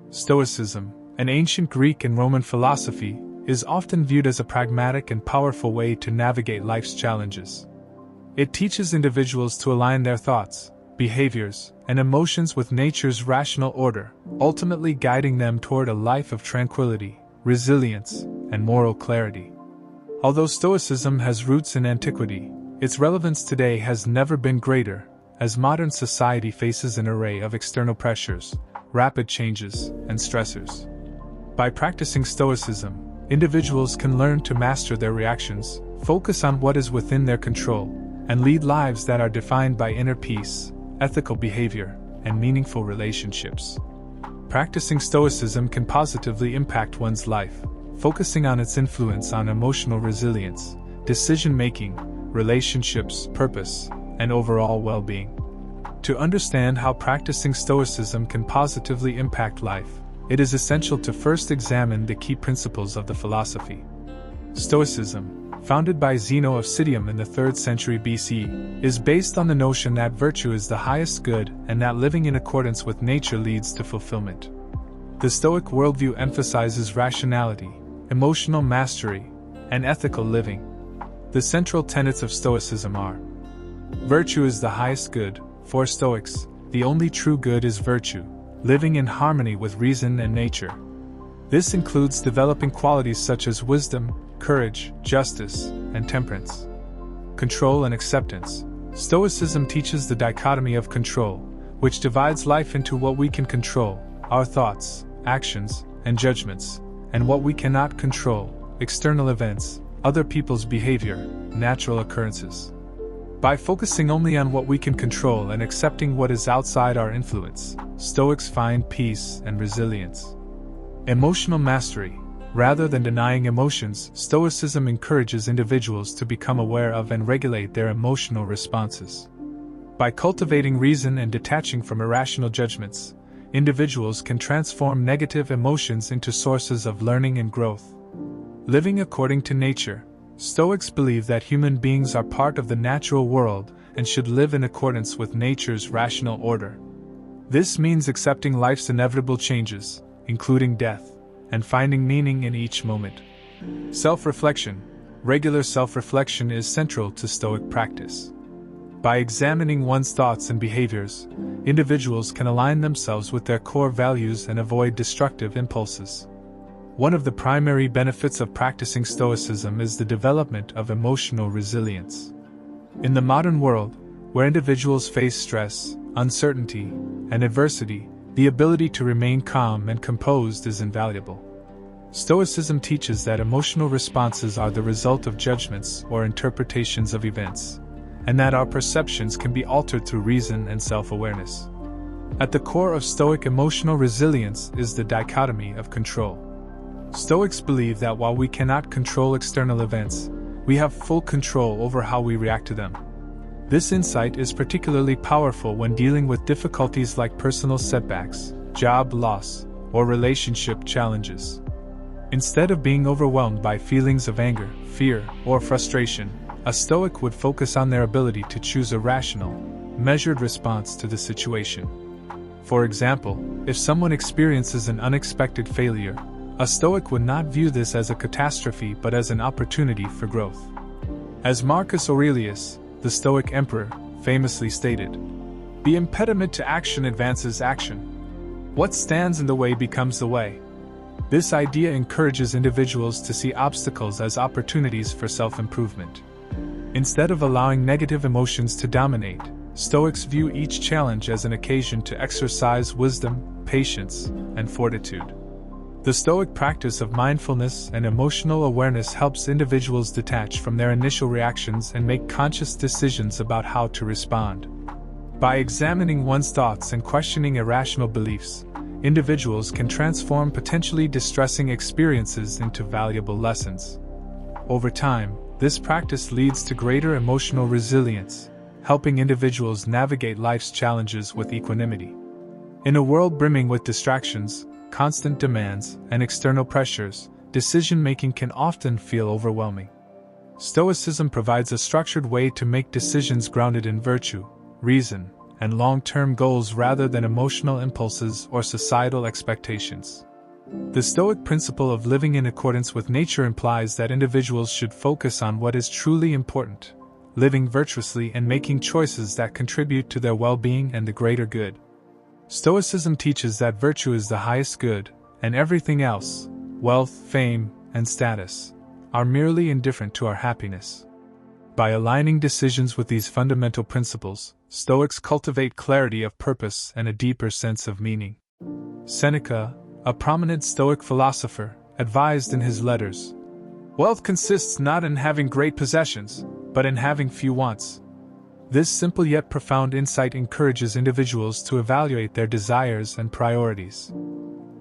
Stoicism, an ancient Greek and Roman philosophy, is often viewed as a pragmatic and powerful way to navigate life's challenges. It teaches individuals to align their thoughts, behaviors, and emotions with nature's rational order, ultimately guiding them toward a life of tranquility, resilience, and moral clarity. Although Stoicism has roots in antiquity, its relevance today has never been greater, as modern society faces an array of external pressures, rapid changes, and stressors. By practicing Stoicism, individuals can learn to master their reactions, focus on what is within their control, and lead lives that are defined by inner peace, ethical behavior, and meaningful relationships. Practicing Stoicism can positively impact one's life, focusing on its influence on emotional resilience, decision-making, relationships, purpose, and overall well-being. To understand how practicing Stoicism can positively impact life, it is essential to first examine the key principles of the philosophy. Stoicism, founded by Zeno of Citium in the 3rd century BC, is based on the notion that virtue is the highest good and that living in accordance with nature leads to fulfillment. The Stoic worldview emphasizes rationality, emotional mastery, and ethical living. The central tenets of Stoicism are: virtue is the highest good. For Stoics, the only true good is virtue, living in harmony with reason and nature. This includes developing qualities such as wisdom, courage, justice, and temperance. Control and acceptance. Stoicism teaches the dichotomy of control, which divides life into what we can control, our thoughts, actions, and judgments, and what we cannot control, external events, other people's behavior, natural occurrences. By focusing only on what we can control and accepting what is outside our influence, Stoics find peace and resilience. Emotional mastery. Rather than denying emotions, Stoicism encourages individuals to become aware of and regulate their emotional responses. By cultivating reason and detaching from irrational judgments, individuals can transform negative emotions into sources of learning and growth. Living according to nature. Stoics believe that human beings are part of the natural world and should live in accordance with nature's rational order. This means accepting life's inevitable changes, including death, and finding meaning in each moment. Self-reflection. Regular self-reflection is central to Stoic practice. By examining one's thoughts and behaviors, individuals can align themselves with their core values and avoid destructive impulses. One of the primary benefits of practicing Stoicism is the development of emotional resilience. In the modern world, where individuals face stress, uncertainty, and adversity, the ability to remain calm and composed is invaluable. Stoicism teaches that emotional responses are the result of judgments or interpretations of events, and that our perceptions can be altered through reason and self-awareness. At the core of Stoic emotional resilience is the dichotomy of control. Stoics believe that while we cannot control external events, we have full control over how we react to them. This insight is particularly powerful when dealing with difficulties like personal setbacks, job loss, or relationship challenges. Instead of being overwhelmed by feelings of anger, fear, or frustration, a Stoic would focus on their ability to choose a rational, measured response to the situation. For example, if someone experiences an unexpected failure, a Stoic would not view this as a catastrophe but as an opportunity for growth. As Marcus Aurelius, the Stoic emperor, famously stated, "The impediment to action advances action. What stands in the way becomes the way." This idea encourages individuals to see obstacles as opportunities for self-improvement. Instead of allowing negative emotions to dominate, Stoics view each challenge as an occasion to exercise wisdom, patience, and fortitude. The Stoic practice of mindfulness and emotional awareness helps individuals detach from their initial reactions and make conscious decisions about how to respond. By examining one's thoughts and questioning irrational beliefs, individuals can transform potentially distressing experiences into valuable lessons. Over time, this practice leads to greater emotional resilience, helping individuals navigate life's challenges with equanimity. In a world brimming with distractions, constant demands, and external pressures, decision-making can often feel overwhelming. Stoicism provides a structured way to make decisions grounded in virtue, reason, and long-term goals rather than emotional impulses or societal expectations. The Stoic principle of living in accordance with nature implies that individuals should focus on what is truly important, living virtuously and making choices that contribute to their well-being and the greater good. Stoicism teaches that virtue is the highest good, and everything else, wealth, fame, and status, are merely indifferent to our happiness. By aligning decisions with these fundamental principles, Stoics cultivate clarity of purpose and a deeper sense of meaning. Seneca, a prominent Stoic philosopher, advised in his letters, "Wealth consists not in having great possessions, but in having few wants." This simple yet profound insight encourages individuals to evaluate their desires and priorities.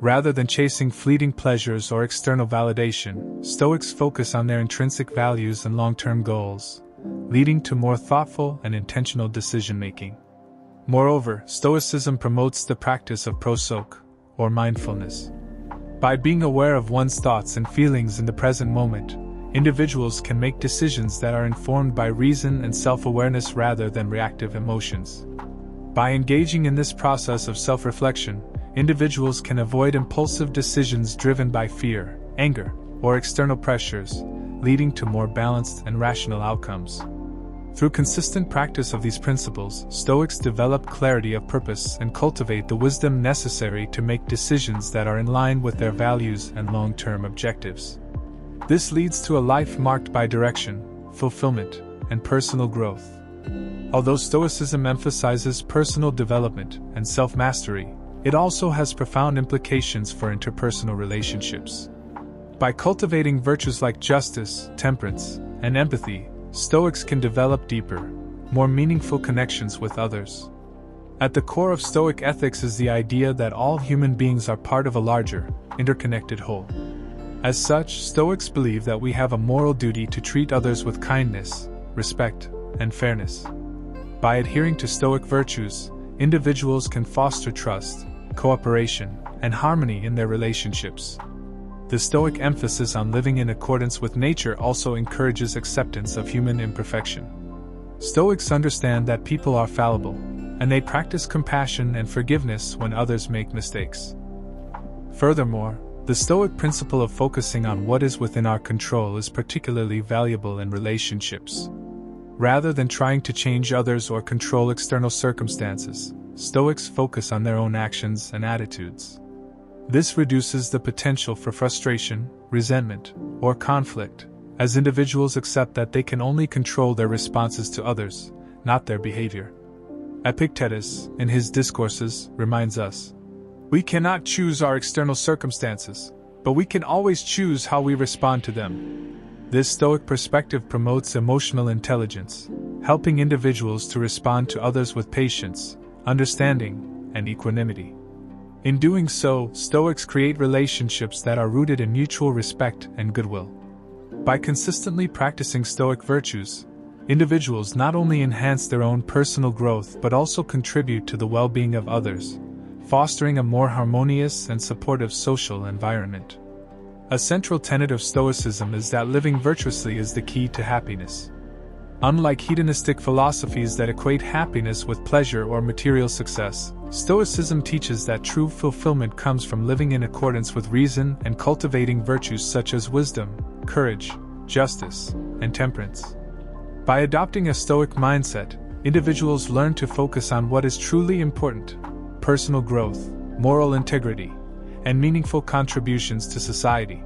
Rather than chasing fleeting pleasures or external validation, Stoics focus on their intrinsic values and long-term goals, leading to more thoughtful and intentional decision-making. Moreover, Stoicism promotes the practice of prosoche, or mindfulness. By being aware of one's thoughts and feelings in the present moment, individuals can make decisions that are informed by reason and self-awareness rather than reactive emotions. By engaging in this process of self-reflection, individuals can avoid impulsive decisions driven by fear, anger, or external pressures, leading to more balanced and rational outcomes. Through consistent practice of these principles, Stoics develop clarity of purpose and cultivate the wisdom necessary to make decisions that are in line with their values and long-term objectives. This leads to a life marked by direction, fulfillment, and personal growth. Although Stoicism emphasizes personal development and self-mastery, it also has profound implications for interpersonal relationships. By cultivating virtues like justice, temperance, and empathy, Stoics can develop deeper, more meaningful connections with others. At the core of Stoic ethics is the idea that all human beings are part of a larger, interconnected whole. As such, Stoics believe that we have a moral duty to treat others with kindness, respect, and fairness. By adhering to Stoic virtues, individuals can foster trust, cooperation, and harmony in their relationships. The Stoic emphasis on living in accordance with nature also encourages acceptance of human imperfection. Stoics understand that people are fallible, and they practice compassion and forgiveness when others make mistakes. Furthermore, the Stoic principle of focusing on what is within our control is particularly valuable in relationships. Rather than trying to change others or control external circumstances, Stoics focus on their own actions and attitudes. This reduces the potential for frustration, resentment, or conflict, as individuals accept that they can only control their responses to others, not their behavior. Epictetus, in his Discourses, reminds us, "We cannot choose our external circumstances, but we can always choose how we respond to them." This Stoic perspective promotes emotional intelligence, helping individuals to respond to others with patience, understanding, and equanimity. In doing so, Stoics create relationships that are rooted in mutual respect and goodwill. By consistently practicing Stoic virtues, individuals not only enhance their own personal growth but also contribute to the well-being of others, fostering a more harmonious and supportive social environment. A central tenet of Stoicism is that living virtuously is the key to happiness. Unlike hedonistic philosophies that equate happiness with pleasure or material success, Stoicism teaches that true fulfillment comes from living in accordance with reason and cultivating virtues such as wisdom, courage, justice, and temperance. By adopting a Stoic mindset, individuals learn to focus on what is truly important: personal growth, moral integrity, and meaningful contributions to society.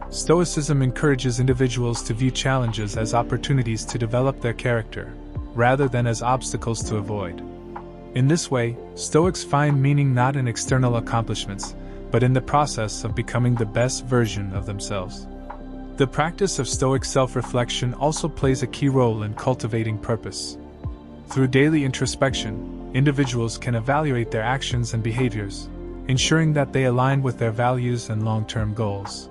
Stoicism encourages individuals to view challenges as opportunities to develop their character, rather than as obstacles to avoid. In this way, Stoics find meaning not in external accomplishments, but in the process of becoming the best version of themselves. The practice of Stoic self-reflection also plays a key role in cultivating purpose. Through daily introspection, individuals can evaluate their actions and behaviors, ensuring that they align with their values and long-term goals.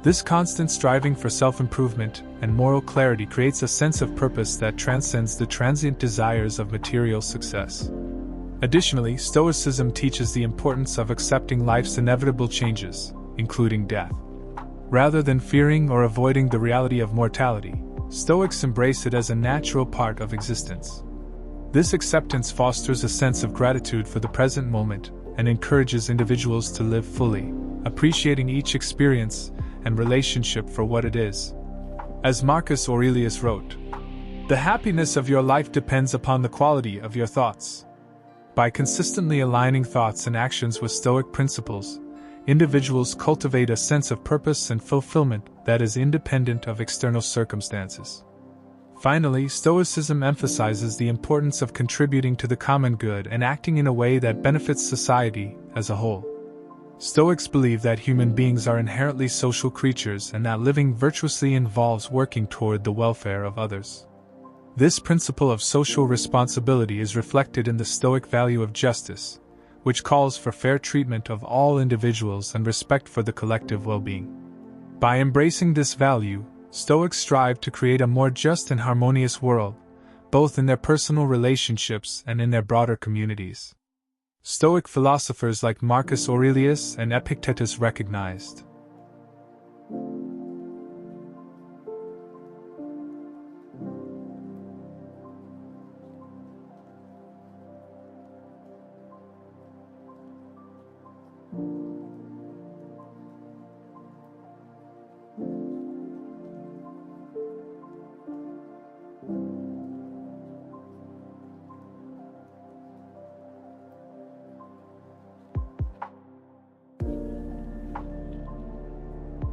This constant striving for self-improvement and moral clarity creates a sense of purpose that transcends the transient desires of material success. Additionally, Stoicism teaches the importance of accepting life's inevitable changes, including death. Rather than fearing or avoiding the reality of mortality, Stoics embrace it as a natural part of existence. This acceptance fosters a sense of gratitude for the present moment and encourages individuals to live fully, appreciating each experience and relationship for what it is. As Marcus Aurelius wrote, "The happiness of your life depends upon the quality of your thoughts." By consistently aligning thoughts and actions with Stoic principles, individuals cultivate a sense of purpose and fulfillment that is independent of external circumstances. Finally, Stoicism emphasizes the importance of contributing to the common good and acting in a way that benefits society as a whole. Stoics believe that human beings are inherently social creatures and that living virtuously involves working toward the welfare of others. This principle of social responsibility is reflected in the Stoic value of justice, which calls for fair treatment of all individuals and respect for the collective well-being. By embracing this value, Stoics strive to create a more just and harmonious world, both in their personal relationships and in their broader communities. Stoic philosophers like Marcus Aurelius and Epictetus recognized